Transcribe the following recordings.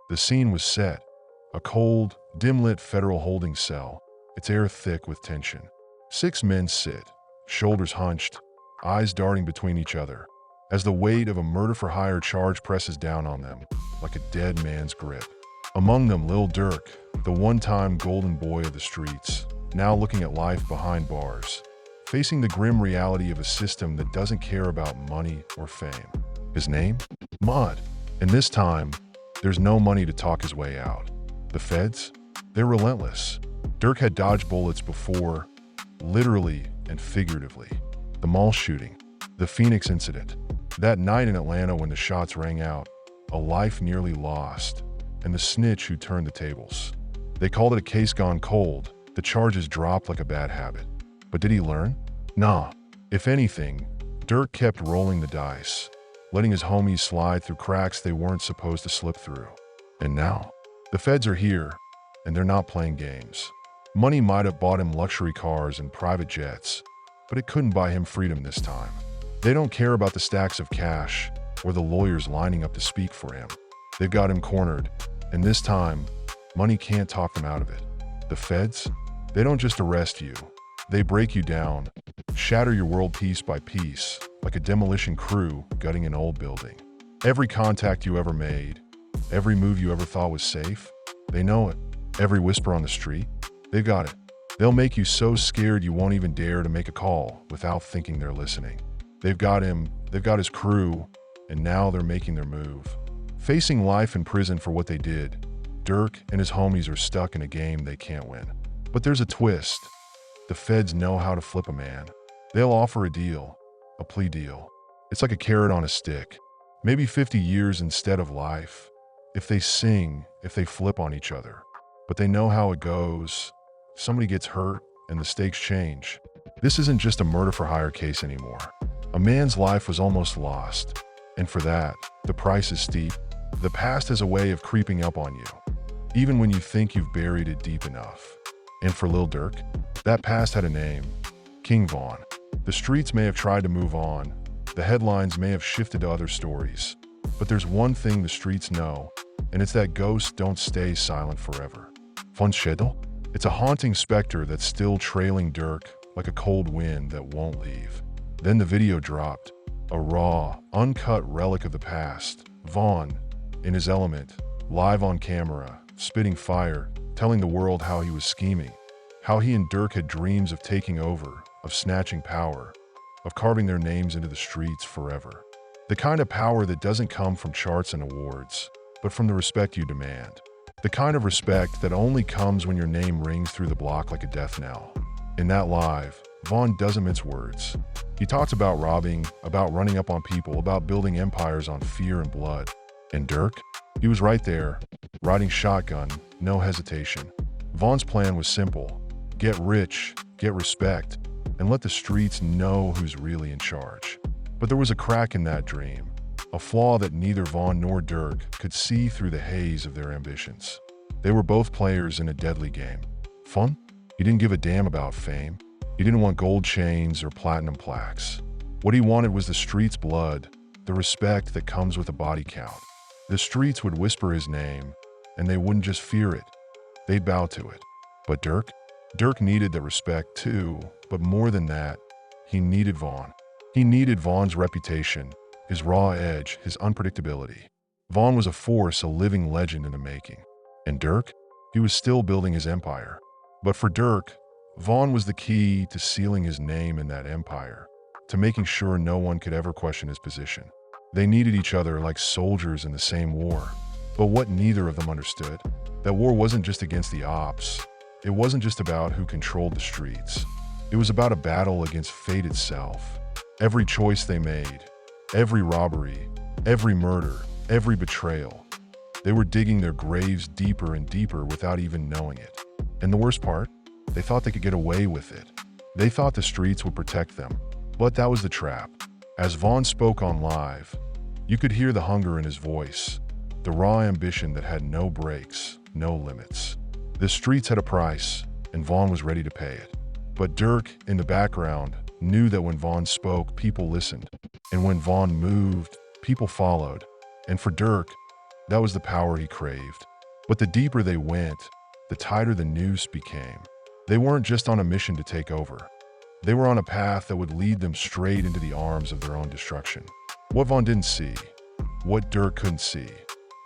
The scene was set. A cold, dim-lit federal holding cell, its air thick with tension. 6 men sit, shoulders hunched, eyes darting between each other, as the weight of a murder-for-hire charge presses down on them, like a dead man's grip. Among them, Lil Durk, the one-time golden boy of the streets, now looking at life behind bars, facing the grim reality of a system that doesn't care about money or fame. His name? Mud. And this time, there's no money to talk his way out. The feds? They're relentless. Durk had dodged bullets before, literally and figuratively. The mall shooting, the Phoenix incident, that night in Atlanta when the shots rang out, a life nearly lost, and the snitch who turned the tables. They called it a case gone cold. The charges dropped like a bad habit. But did he learn? Nah. If anything, Durk kept rolling the dice, letting his homies slide through cracks they weren't supposed to slip through. And now, the feds are here, and they're not playing games. Money might have bought him luxury cars and private jets, but it couldn't buy him freedom this time. They don't care about the stacks of cash or the lawyers lining up to speak for him. They've got him cornered, and this time, money can't talk them out of it. The feds? They don't just arrest you. They break you down, shatter your world piece by piece, like a demolition crew gutting an old building. Every contact you ever made, every move you ever thought was safe, they know it. Every whisper on the street, they've got it. They'll make you so scared you won't even dare to make a call without thinking they're listening. They've got him, they've got his crew, and now they're making their move. Facing life in prison for what they did, Durk and his homies are stuck in a game they can't win. But there's a twist. The feds know how to flip a man. They'll offer a deal, a plea deal. It's like a carrot on a stick. Maybe 50 years instead of life. If they sing, if they flip on each other. But they know how it goes. Somebody gets hurt and the stakes change. This isn't just a murder-for-hire case anymore. A man's life was almost lost. And for that, the price is steep. The past has a way of creeping up on you, even when you think you've buried it deep enough. And for Lil Durk, that past had a name, King Von. The streets may have tried to move on, the headlines may have shifted to other stories, but there's one thing the streets know, and it's that ghosts don't stay silent forever. Von Schädel? It's a haunting specter that's still trailing Durk like a cold wind that won't leave. Then the video dropped, a raw, uncut relic of the past. Von, in his element, live on camera, spitting fire, telling the world how he was scheming, how he and Durk had dreams of taking over, of snatching power, of carving their names into the streets forever. The kind of power that doesn't come from charts and awards, but from the respect you demand. The kind of respect that only comes when your name rings through the block like a death knell. In that live, Von doesn't mince words. He talks about robbing, about running up on people, about building empires on fear and blood. And Durk? He was right there, riding shotgun, no hesitation. Von's plan was simple. Get rich, get respect, and let the streets know who's really in charge. But there was a crack in that dream, a flaw that neither Von nor Durk could see through the haze of their ambitions. They were both players in a deadly game. Fun? He didn't give a damn about fame. He didn't want gold chains or platinum plaques. What he wanted was the streets' blood, the respect that comes with a body count. The streets would whisper his name, and they wouldn't just fear it, they'd bow to it. But Durk? Durk needed the respect too, but more than that, he needed Von. He needed Von's reputation, his raw edge, his unpredictability. Von was a force, a living legend in the making. And Durk? He was still building his empire. But for Durk, Von was the key to sealing his name in that empire, to making sure no one could ever question his position. They needed each other like soldiers in the same war. But what neither of them understood, that war wasn't just against the ops. It wasn't just about who controlled the streets. It was about a battle against fate itself. Every choice they made, every robbery, every murder, every betrayal. They were digging their graves deeper and deeper without even knowing it. And the worst part? They thought they could get away with it. They thought the streets would protect them. But that was the trap. As Von spoke on live, you could hear the hunger in his voice, the raw ambition that had no brakes, no limits. The streets had a price, and Von was ready to pay it. But Durk, in the background, knew that when Von spoke, people listened. And when Von moved, people followed. And for Durk, That was the power he craved. But the deeper they went, the tighter the noose became. They weren't just on a mission to take over. They were on a path that would lead them straight into the arms of their own destruction. What Vaughn didn't see, what Durk couldn't see,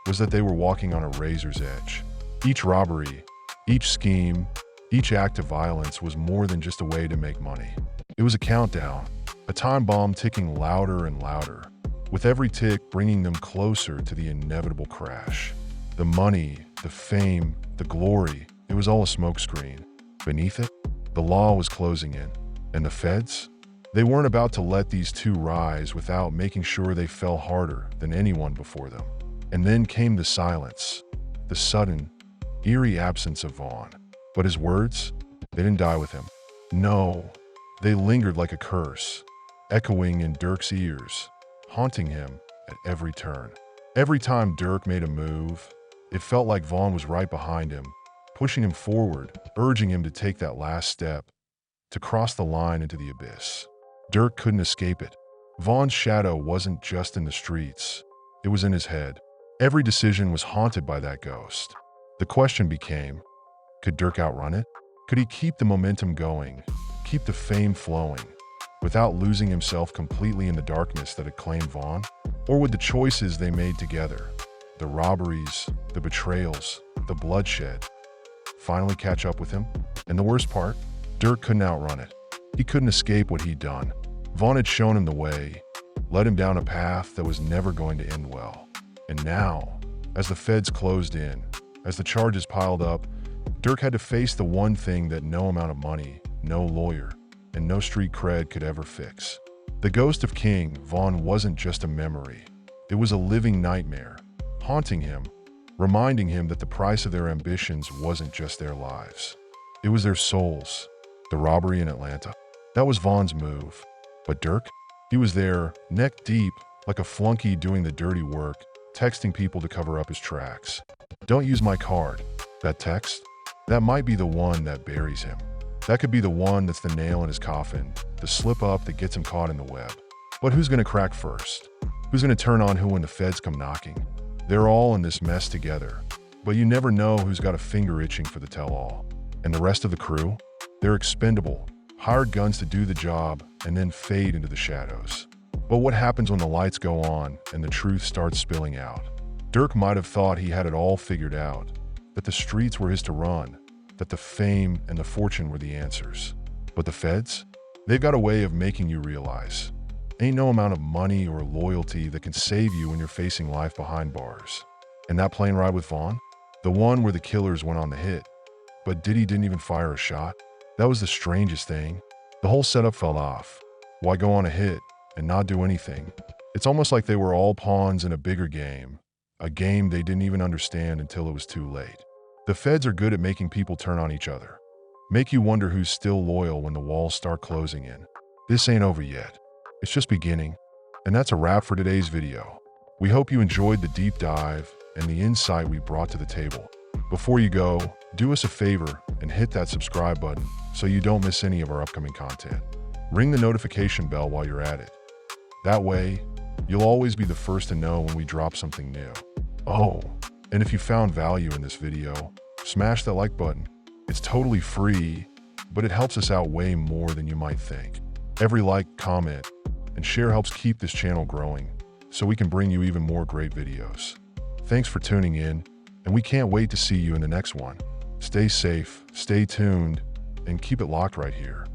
was that they were walking on a razor's edge. Each robbery, each scheme, each act of violence was more than just a way to make money. It was a countdown, a time bomb ticking louder and louder, with every tick bringing them closer to the inevitable crash. The money, the fame, the glory, it was all a smokescreen. Beneath it, the law was closing in. And the feds? They weren't about to let these two rise without making sure they fell harder than anyone before them. And then came the silence, the sudden, eerie absence of Vaughn. But his words, they didn't die with him. No, they lingered like a curse, echoing in Durk's ears, haunting him at every turn. Every time Durk made a move, it felt like Vaughn was right behind him, pushing him forward, urging him to take that last step, to cross the line into the abyss. Durk couldn't escape it. Vaughn's shadow wasn't just in the streets, it was in his head. Every decision was haunted by that ghost. The question became, could Durk outrun it? Could he keep the momentum going, keep the fame flowing, without losing himself completely in the darkness that had claimed Vaughn? Or would the choices they made together, the robberies, the betrayals, the bloodshed, finally catch up with him? And the worst part, Durk couldn't outrun it. He couldn't escape what he'd done. Vaughn had shown him the way, led him down a path that was never going to end well. And now, as the feds closed in, as the charges piled up, Durk had to face the one thing that no amount of money, no lawyer, and no street cred could ever fix. The ghost of King Vaughn wasn't just a memory. It was a living nightmare, haunting him, reminding him that the price of their ambitions wasn't just their lives. It was their souls. The robbery in Atlanta, that was Vaughn's move. But Durk, he was there, neck deep, like a flunky doing the dirty work, texting people to cover up his tracks. Don't use my card. That text? That might be the one that buries him. That could be the one that's the nail in his coffin, the slip-up that gets him caught in the web. But who's gonna crack first? Who's gonna turn on who when the feds come knocking? They're all in this mess together, but you never know who's got a finger itching for the tell-all. And the rest of the crew? They're expendable, hired guns to do the job and then fade into the shadows. But what happens when the lights go on and the truth starts spilling out? Durk might have thought he had it all figured out, that the streets were his to run, that the fame and the fortune were the answers. But the feds? They've got a way of making you realize, ain't no amount of money or loyalty that can save you when you're facing life behind bars. And that plane ride with Vaughn? The one where the killers went on the hit, but didn't even fire a shot? That was the strangest thing. The whole setup fell off. Why go on a hit and not do anything? It's almost like they were all pawns in a bigger game, a game they didn't even understand until it was too late. The feds are good at making people turn on each other, make you wonder who's still loyal when the walls start closing in. This ain't over yet. It's just beginning. And that's a wrap for today's video. We hope you enjoyed the deep dive and the insight we brought to the table. Before you go, do us a favor and hit that subscribe button so you don't miss any of our upcoming content. Ring the notification bell while you're at it. That way, you'll always be the first to know when we drop something new. Oh, and if you found value in this video, smash that like button. It's totally free, but it helps us out way more than you might think. Every like, comment, and share helps keep this channel growing so we can bring you even more great videos. Thanks for tuning in, and we can't wait to see you in the next one. Stay safe, stay tuned, and keep it locked right here.